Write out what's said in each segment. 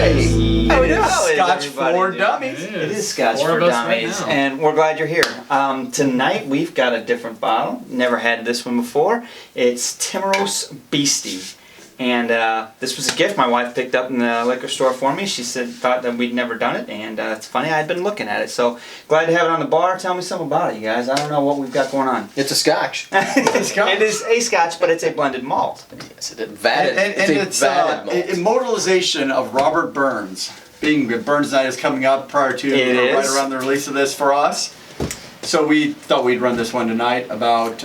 Hey! How we doing? Scotch for Dummies. It is Scotch Four for of us right Dummies, now. and we're glad you're here. Tonight we've got a different bottle. Never had this one before. It's Timorous Beastie. And this was a gift my wife picked up in the liquor store for me. She thought that we'd never done it, and it's funny, I'd been looking at it. So glad to have it on the bar. Tell me something about it, you guys. I don't know what we've got going on. It's a Scotch. It is a Scotch, but it's a blended malt. Yes, it's vatted. And it's vatted malt. a immortalization of Robert Burns. Being that Burns Night is coming up prior to, right around the release of this for us. So we thought we'd run this one tonight about,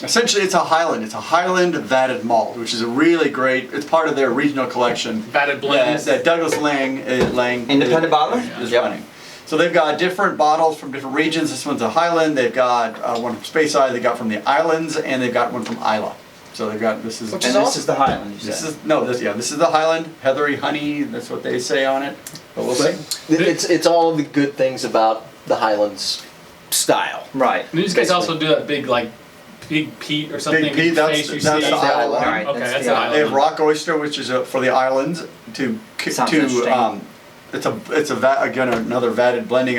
essentially it's a Highland. It's a Highland vatted malt, which is a really great, it's part of their regional collection. Vatted blends. That Douglas Lang Independent bottler? is running. So they've got different bottles from different regions. This one's a Highland. They've got one from Speyside. They got from the islands, and they've got one from Isla. So they've got this is This is the Highland. this is the Highland heathery honey. That's what they say on it. But we'll see. It's all of the good things about the Highlands style. Right. And these guys also do that big, like, Big Pete or something. Big Pete, that's the Island. Right, Okay, that's the an island. They have rock oyster, which is for the islands. Sounds interesting. It's again another vatted blending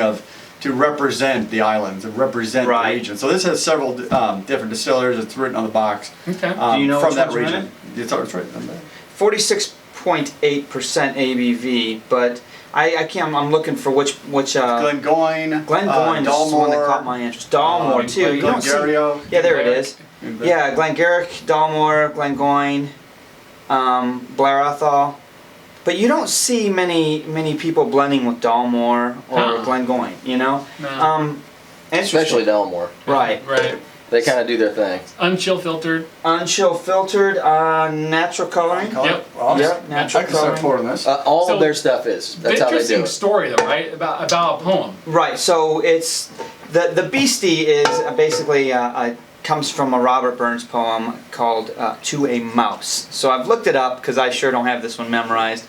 to represent the islands and represent the region. So this has several different distillers. It's written on the box. Okay. Do you know from which that ones are in region? It's right on there. 46.8% ABV, but I can't. I'm looking for which. Glengoyne. Glengoyne is the one that caught my interest. Dalmore too. You don't see. Glengarry. Yeah, there it is. Yeah, Glengarrick, Dalmore, Glengoyne, Blair Athol. But you don't see many people blending with Dalmore or Glengoyne. You know. No. Especially Dalmore. Right. Right. They kind of do their thing. Unchill filtered. Unchill filtered, natural coloring. Yep. Well, Yep, natural I can start coloring. pouring this. All So, of their stuff is. That's how they do Interesting it. story, though, right? About a poem. Right. So it's the Beastie is basically comes from a Robert Burns poem called "To a Mouse." So I've looked it up because I sure don't have this one memorized.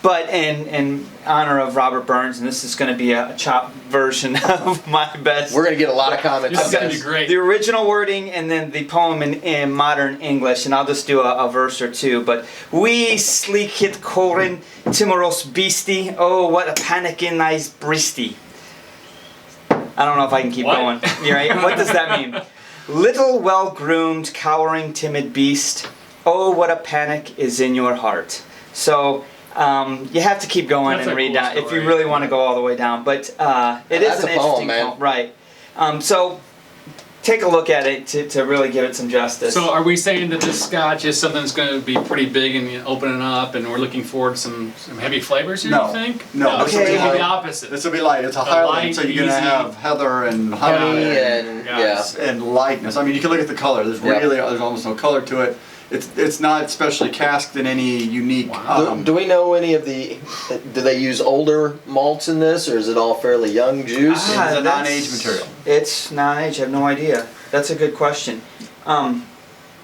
But in honor of Robert Burns, and this is going to be a chopped version of my best. We're going to get a lot of comments This on is going to this. be great. The original wording and then the poem in modern English, and I'll just do a verse or two. But we sleek hit koren, timorous beastie. Oh, what a panic in thy breastie. I don't know if I can keep going. You're right. What does that mean? Little well-groomed, cowering, timid beast. Oh, what a panic is in your heart. So you have to keep going That's and a read cool down if you story. really want to go all the way down. But it is That's an a poem, interesting man. poem, right? So take a look at it to really give it some justice. So are we saying that this Scotch is something that's going to be pretty big and opening up, and we're looking forward to some heavy flavors here, No. you think? No. It's Okay. going to be the opposite. This will be light. It's a A Highland, light, so you're gonna easy- have heather and honey Honey and and lightness. I mean, you can look at the color. There's there's almost no color to it. It's not specially casked in any unique. Wow. Do we know any of the? Do they use older malts in this, or is it all fairly young juice? It's a that's- non-aged material. It's non-aged. I have no idea. That's a good question.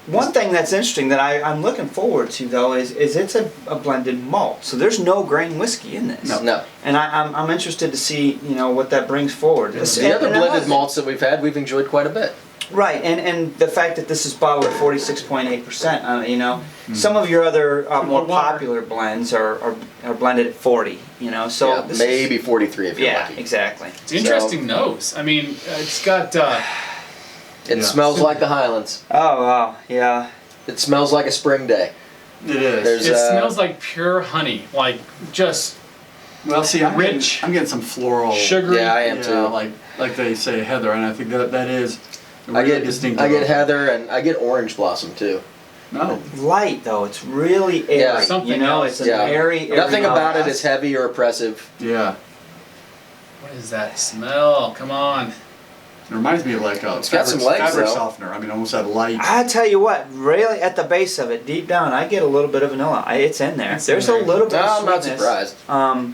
One thing that's interesting that I'm looking forward to though is it's a blended malt. So there's no grain whiskey in this. No. And I'm interested to see what that brings forward. The other blended malts that we've had, we've enjoyed quite a bit. Right, and the fact that this is bottled at 46.8%, some of your other more popular blends are blended at 40, so Yeah, this maybe 43 if you're yeah, lucky. exactly. It's an interesting nose. I mean, it's got... It smells like the Highlands. Oh wow, yeah. It smells like a spring day. It is. There's it smells like pure honey, like just Well, see, I'm rich, getting some floral. sugary. Yeah, I am too. Like they say heather, and I think that is I really get distinctive. I get heather and I get orange blossom too. No. Light though, it's really airy. Yeah. Something else. It's an airy. Nothing note. about it is heavy or oppressive. Yeah. What is that smell? Come on. It reminds me of like a It's got some legs, fabric though. softener. I mean, almost that light. I tell you what, really at the base of it, deep down, I get a little bit of vanilla. It's in there. It's There's in a there. little bit No, of I'm not sweetness. surprised.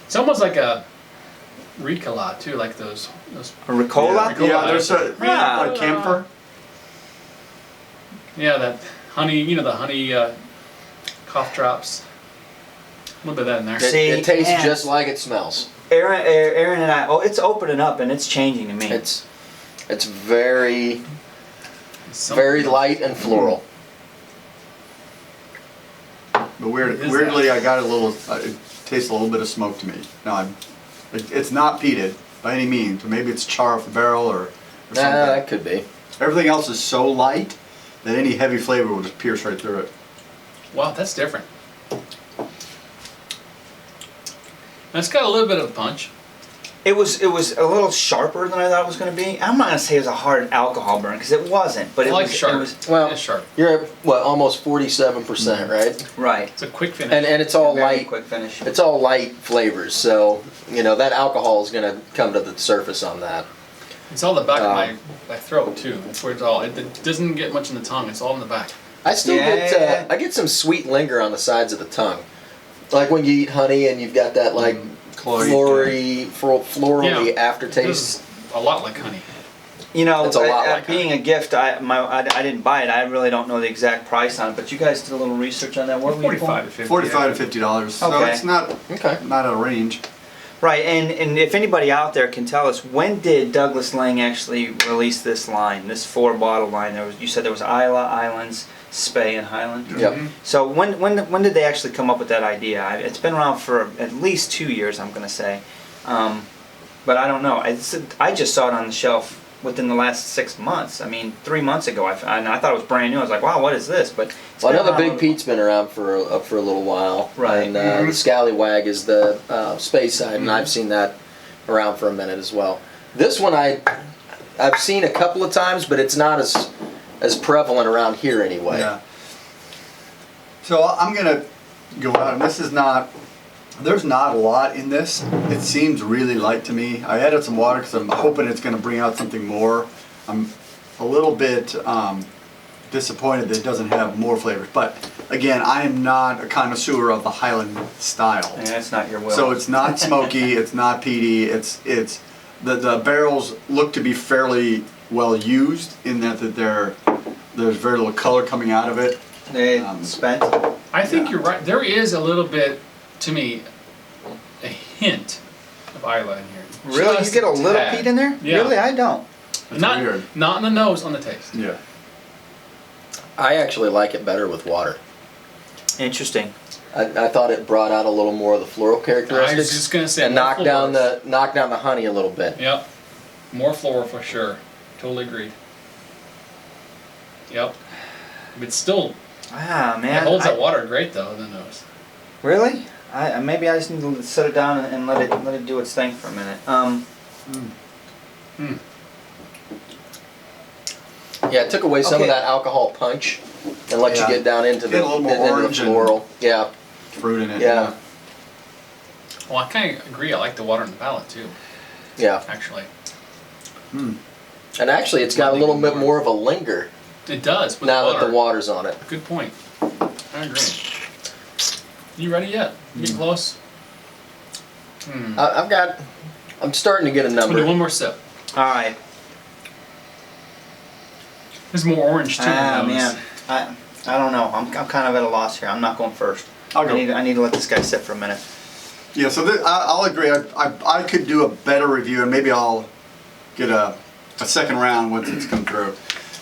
It's almost like a Ricola, too, like those A Ricola? Yeah, there's Yeah. like camphor. yeah, that honey, the honey cough drops. A little bit of that in there. See, It tastes and- just like it smells. Aaron and I, it's opening up and it's changing to me. It's very Something very else. light and floral. But What is weirdly, that? I got a little. It tastes a little bit of smoke to me. Now, it's not peated by any means. Maybe it's char off the barrel or something. That could be. Everything else is so light that any heavy flavor will just pierce right through it. Wow, that's different. That's got a little bit of punch. It was a little sharper than I thought it was going to be. I'm not going to say it was a hard alcohol burn because it wasn't, but I it like was sharp. It was Well, It's sharp. you're at what, almost 47%, right? right. It's a quick finish. And it's all Very light. quick finish. It's all light flavors, so you know that alcohol is going to come to the surface on that. It's all the back of my throat too. That's where it's all. It doesn't get much in the tongue. It's all in the back. I still Yeah. I get some sweet linger on the sides of the tongue, like when you eat honey and you've got that like florally aftertaste. This is a lot like honey. You know, It's a lot like being a gift, I didn't buy it. I really don't know the exact price on it, but you guys did a little research on that. What were you 45 to 50. $45 to $50. So Okay. it's not Okay. not a range. Right, and if anybody out there can tell us, when did Douglas Lang actually release this line, this 4-bottle line? You said there was Isla, Islands, Spey, and Highland. Yep. So when did they actually come up with that idea? It's been around for at least 2 years, I'm going to say, but I don't know. I just saw it on the shelf within the last 6 months. I mean, 3 months ago, I thought it was brand new. I was like, wow, what is this? But it's Well, I been know the around Big Pete's been around for a little while, Right. And the Scallywag is the space side, and I've seen that around for a minute as well. This one I've seen a couple of times, but it's not as prevalent around here anyway. Yeah. So I'm gonna go out, and this is not. There's not a lot in this. It seems really light to me. I added some water because I'm hoping it's gonna bring out something more. I'm a little bit disappointed that it doesn't have more flavors. But again, I am not a connoisseur of the Highland style. Yeah, that's not your will. So it's not smoky, it's not peaty, it's the barrels look to be fairly well used in that there's very little color coming out of it. They spent. I think Yeah. you're right. There is a little bit, to me, a hint of Isla in here. Really? Just You get a little tad. peat in there? Yeah. Really? I don't. Not weird. Not in the nose, on the taste. Yeah. I actually like it better with water. Interesting. I thought it brought out a little more of the floral characteristics. I was just gonna say and more knock down florals. the honey a little bit. Yep. More floral for sure. Totally agreed. Yep. But still, Ah, it man. holds that water great though, the nose. Really? Maybe I just need to set it down and let it do its thing for a minute. Yeah, it took away some Okay. of that alcohol punch and let Yeah. you get down into Get a little more into the orange and- floral. Yeah, Fruit in it. yeah, Well, I kind of agree. I like the water in the palate too, yeah. actually. And actually, it's got a little bit more of a linger It does with now the water. that the water's on it. Good point. I agree. You ready yet? You getting close? I'm starting to get a We'll do one number. more sip. All right. There's more orange too. Ah, in the nose. man. I don't know. I'm kind of at a loss here. I'm not going first. I'll go. I need to let this guy sit for a minute. Yeah, so I'll agree. I could do a better review, and maybe I'll get a second round once it's come through.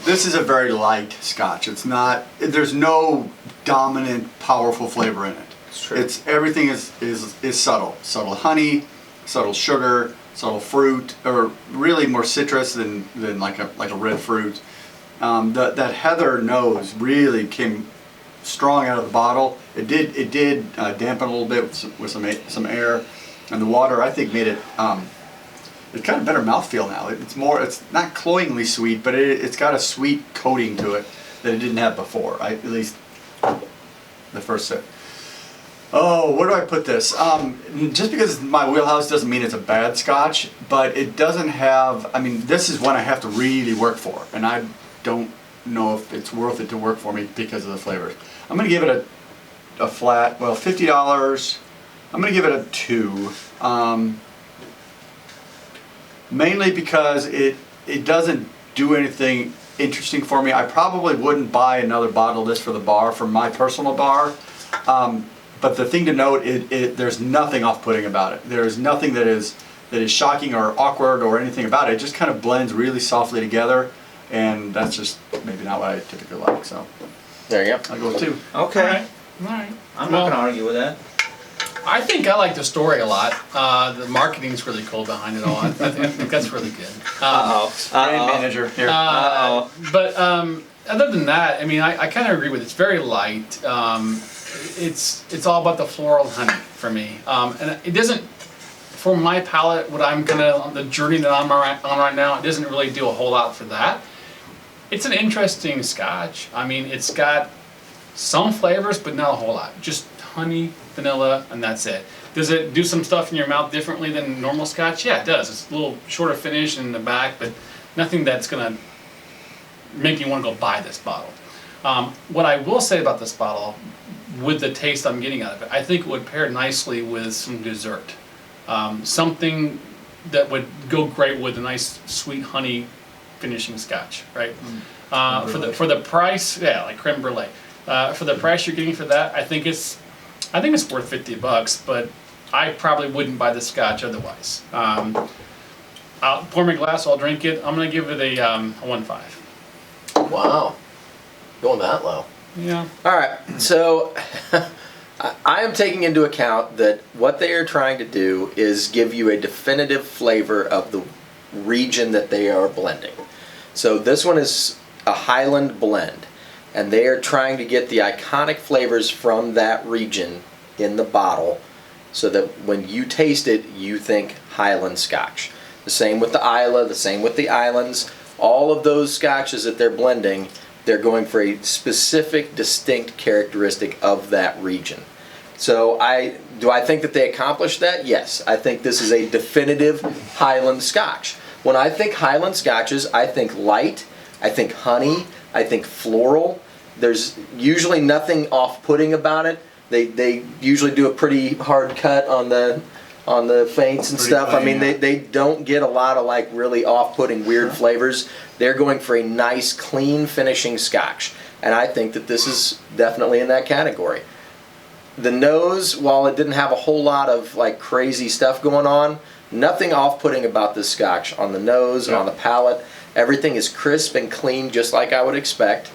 This is a very light Scotch. It's not. There's no dominant, powerful flavor in it. It's true. It's everything is subtle. Subtle honey, subtle sugar, subtle fruit, or really more citrus than like a red fruit. That heather nose really came strong out of the bottle. It did dampen a little bit with some air, and the water I think made it it's kind of better mouthfeel now. It's not cloyingly sweet, but it's got a sweet coating to it that it didn't have before. At least the first sip. Oh, where do I put this? Just because it's my wheelhouse doesn't mean it's a bad Scotch, but it doesn't have. I mean, this is one I have to really work for, and I don't know if it's worth it to work for me because of the flavors. I'm gonna give it a flat. Well, $50. I'm gonna give it a 2. Mainly because it doesn't do anything interesting for me. I probably wouldn't buy another bottle of this for the bar, for my personal bar. But the thing to note, there's nothing off-putting about it. There's nothing that is shocking or awkward or anything about it. It just kind of blends really softly together, and that's just maybe not what I typically like. So There you go. I'll go with 2. Okay. Alright. All right. I'm not going to argue with that. I think I like the story a lot. The marketing's really cool behind it all. I think that's really good. Brand manager here. But other than that, I mean, I kind of agree with it. It's very light. It's all about the floral honey for me. And it doesn't, for my palate, what I'm kind of on the journey that I'm on right now, it doesn't really do a whole lot for that. It's an interesting Scotch. I mean, it's got some flavors, but not a whole lot. Just honey, vanilla, and that's it. Does it do some stuff in your mouth differently than normal Scotch? Yeah, it does. It's a little shorter finish in the back, but nothing that's gonna make you want to go buy this bottle. What I will say about this bottle, with the taste I'm getting out of it, I think it would pair nicely with some dessert. Something that would go great with a nice sweet honey finishing Scotch, right? For the price, yeah, like creme brulee. For the price you're getting for that, I think it's worth $50, but I probably wouldn't buy the Scotch otherwise. I'll pour my glass, I'll drink it. I'm gonna give it a 1.5. Wow, going that low. Yeah. All right, so I am taking into account that what they are trying to do is give you a definitive flavor of the region that they are blending. So this one is a Highland blend, and they are trying to get the iconic flavors from that region in the bottle so that when you taste it, you think Highland Scotch. The same with the Isla, the same with the Islands. All of those Scotches that they're blending, they're going for a specific, distinct characteristic of that region. So do I think that they accomplished that? Yes. I think this is a definitive Highland Scotch. When I think Highland Scotches, I think light, I think honey, I think floral. There's usually nothing off-putting about it. They usually do a pretty hard cut on the feints and Pretty stuff. plain, I mean, yeah. they don't get a lot of like really off-putting weird flavors. They're going for a nice, clean finishing Scotch, and I think that this is definitely in that category. The nose, while it didn't have a whole lot of like crazy stuff going on, nothing off-putting about this Scotch on the nose, on the palate. Everything is crisp and clean, just like I would expect.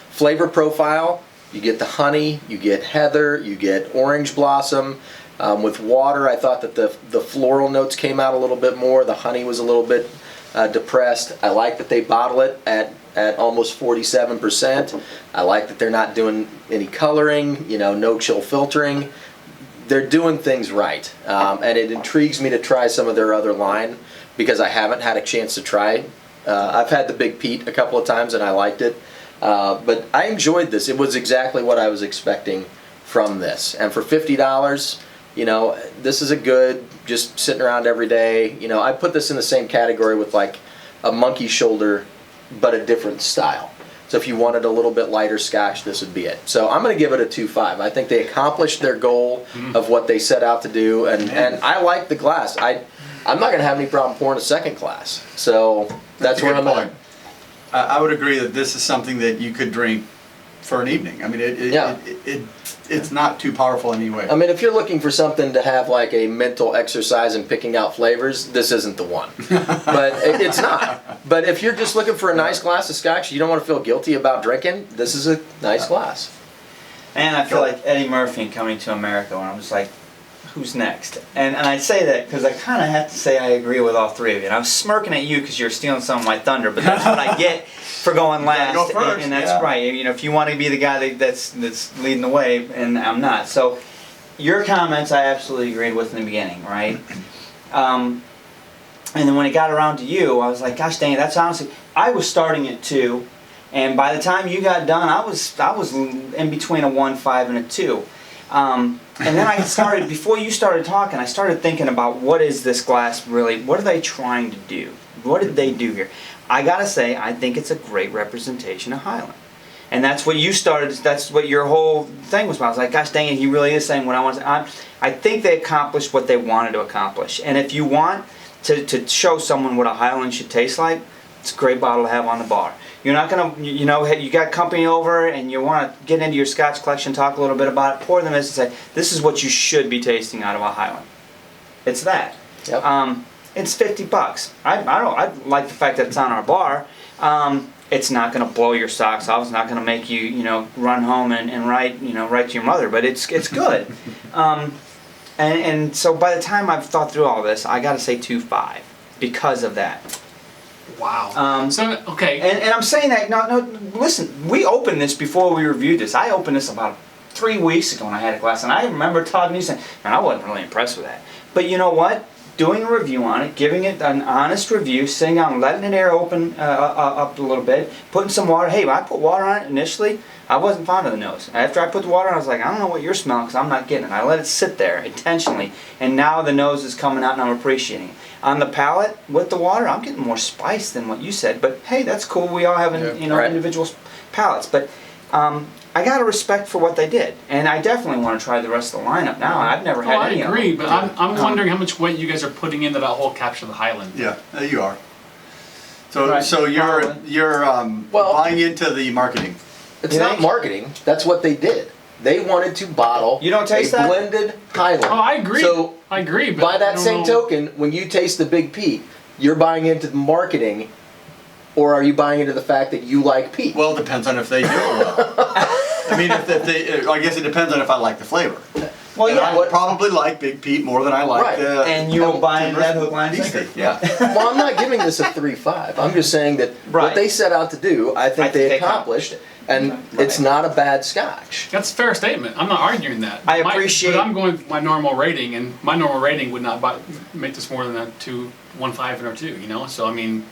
Flavor profile, you get the honey, you get heather, you get orange blossom. With water, I thought that the floral notes came out a little bit more. The honey was a little bit depressed. I like that they bottle it at almost 47%. I like that they're not doing any coloring, no chill filtering. They're doing things right. And it intrigues me to try some of their other line because I haven't had a chance to try. I've had the Big Pete a couple of times and I liked it. But I enjoyed this. It was exactly what I was expecting from this. And for $50, this is a good, just sitting around every day. I put this in the same category with like a monkey shoulder, but a different style. So if you wanted a little bit lighter Scotch, this would be it. So I'm going to give it a 2.5. I think they accomplished their goal of what they set out to do, and I like the glass. I'm not going to have any problem pouring a second glass. So that's where I'm at. I would agree that this is something that you could drink for an evening. I mean, it's not too powerful anyway. I mean, if you're looking for something to have like a mental exercise in picking out flavors, this isn't the one. But it's not. But if you're just looking for a nice glass of Scotch, you don't want to feel guilty about drinking, this is a nice glass. And I feel like Eddie Murphy in Coming to America, when I'm just like, who's next? And I say that because I kind of have to say I agree with all three of you. And I was smirking at you because you're stealing some of my thunder, but that's what I get for going last. Go first, and that's right. If you want to be the guy that's leading the way, and I'm not. So your comments I absolutely agreed with in the beginning, right? And then when it got around to you, I was like, gosh dang it, that's honestly, I was starting at 2, and by the time you got done, I was in between a 1.5 and a 2. And then I started, before you started talking, I started thinking about what is this glass really, what are they trying to do? What did they do here? I gotta say, I think it's a great representation of Highland. And that's what you started, that's what your whole thing was about. I was like, gosh dang it, he really is saying what I want to say. I think they accomplished what they wanted to accomplish. And if you want to show someone what a Highland should taste like, it's a great bottle to have on the bar. You're not going to, you got company over and you want to get into your Scotch collection, talk a little bit about it, pour them this and say, this is what you should be tasting out of a Highland. It's that. Yep. it's $50. I like the fact that it's on our bar. It's not going to blow your socks off. It's not going to make you, run home and write to your mother. But it's good. And so by the time I've thought through all this, I got to say 2.5 because of that. Wow. So okay. And I'm saying that no. Listen, we opened this before we reviewed this. I opened this about 3 weeks ago when I had a glass, and I remember Todd and you saying, "Man, I wasn't really impressed with that." But you know what? Doing a review on it, giving it an honest review, sitting down, letting it air open up a little bit, putting some water. Hey, when I put water on it initially, I wasn't fond of the nose. After I put the water on, I was like, I don't know what you're smelling because I'm not getting it. I let it sit there intentionally, and now the nose is coming out and I'm appreciating it. On the palate, with the water, I'm getting more spice than what you said. But hey, that's cool. We all have individual palates. But I got a respect for what they did, and I definitely want to try the rest of the lineup now. I've never had any of them. I agree, but I'm wondering how much weight you guys are putting into that whole capture the Highland. Yeah, you are. So Right. so you're buying into the marketing. It's You not think? marketing. That's what they did. They wanted to bottle You don't taste a that? blended Highland. Oh, I agree. So I agree. But by I that don't same know. token, when you taste the Big Pete, you're buying into the marketing, or are you buying into the fact that you like Pete? Well, it depends on if they do it well. I mean, if they, I guess it depends on if I like the flavor. Well, And yeah. I would probably like Big Pete more than I like Right. the. And you'll buy into Timorous that hook, line, Beastie. sinker. Yeah. Well, I'm not giving this a 3.5. I'm just saying that Right. what they set out to do, I think they accomplished, and Right. it's not a bad Scotch. That's a fair statement. I'm not arguing that. I appreciate- But I'm going with my normal rating, and my normal rating would not make this more than a 1.5 or 2. So I mean,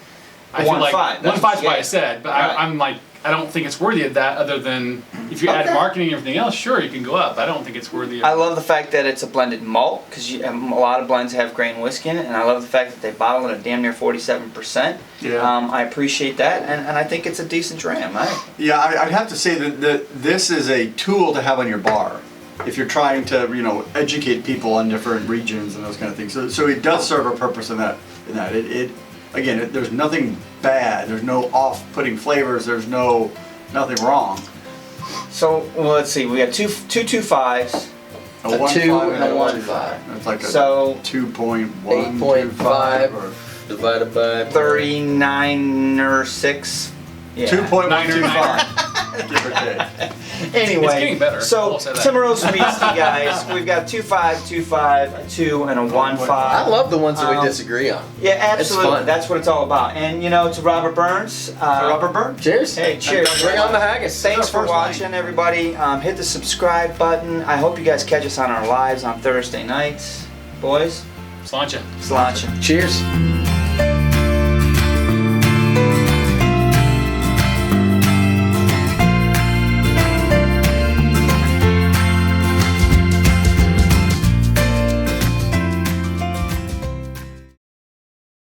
I feel like 1.5, that's 1.5 is what I yeah. said, but Right. I'm like, I don't think it's worthy of that. Other than if you add Okay. marketing and everything else, sure, you can go up. I don't think it's worthy of. I love the fact that it's a blended malt because a lot of blends have grain whiskey in it, and I love the fact that they bottle it at damn near 47%. Yeah. I appreciate that, and I think it's a decent dram. Yeah, I'd have to say that this is a tool to have on your bar if you're trying to, educate people on different regions and those kind of things. So it does serve a purpose in that. Again, there's nothing bad. There's no off-putting flavors. There's nothing wrong. So let's see, we got two 2.5s. A 2 and a 1.5. That's like a So 2.1, 8.5 or divided by 39 or 6. Yeah. 2.125, give or take. Anyway, It's getting better, So I'll say that. Timorous Beastie, guys, we've got 2.5, 2.5, a 2, and a 1.5. I love the ones that we Um, disagree on. Yeah, absolutely. fun. That's what it's all about. And to Robert Burns. Robert Burns. Cheers. Hey, cheers. Bring on the haggis. Thanks for First night. watching, everybody. Hit the subscribe button. I hope you guys catch us on our lives on Thursday nights. Boys, Sláinte. sláinte. Cheers.